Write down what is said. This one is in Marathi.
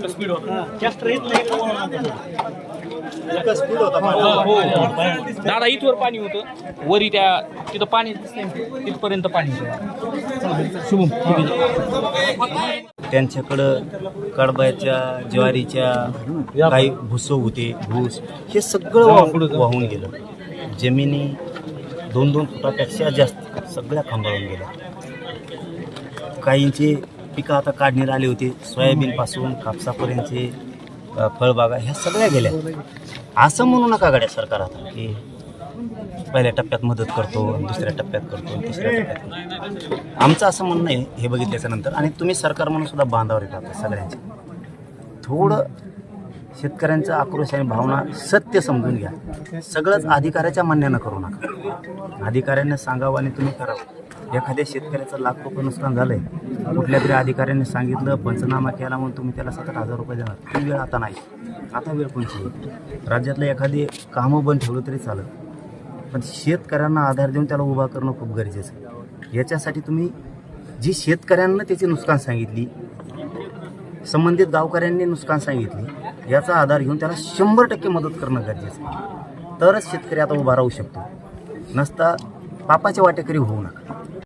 स्पीड दादा इथवर पाणी होतं, वरी त्या तिथं पाणी तिथपर्यंत पाणी होतं. शुभम त्यांच्याकडं कडबाच्या ज्वारीच्या काही भुसं होते, भूस हे सगळं वाहून गेलं. जमिनी 2-2 फुटापेक्षा जास्त सगळ्या खांबाळून गेल्या. काहींचे पिकं आता काढणीला आले होते, सोयाबीनपासून कापसापर्यंतचे फळबागा ह्या सगळ्या गेल्या. असं म्हणू नका गाड्या सरकार आता की पहिल्या टप्प्यात मदत करतो, दुसऱ्या टप्प्यात करतो, तिसऱ्या टप्प्यात करतो. आमचं असं म्हणणं आहे हे बघितल्याच्या नंतर, आणि तुम्ही सरकार म्हणून सुद्धा बांधावर येतात सगळ्यांचे. थोडं शेतकऱ्यांचा आक्रोश आणि भावना सत्य समजून घ्या. सगळंच अधिकाऱ्याच्या म्हणण्यानं करू नका. अधिकाऱ्यांना सांगावं आणि तुम्ही करावं. एखाद्या शेतकऱ्याचं लाख रुपये नुकसान झालंय, कुठल्या तरी अधिकाऱ्यांनी सांगितलं, पंचनामा केला म्हणून तुम्ही त्याला 7,000 रुपये देणार. ती वेळ आता नाही. आता वेळ कोणची आहे? राज्यातलं एखादी कामं बंद ठेवलं तरी चालेल, पण शेतकऱ्यांना आधार देऊन त्याला उभा करणं खूप गरजेचं आहे. याच्यासाठी तुम्ही जी शेतकऱ्यांना त्याची नुकसान सांगितली, संबंधित गावकऱ्यांनी नुकसान सांगितली, याचा आधार घेऊन त्याला 100% मदत करणं गरजेचं आहे. तरच शेतकरी आता उभा राहू शकतो. नसता पापाच्या वाटेकरी होऊ नका.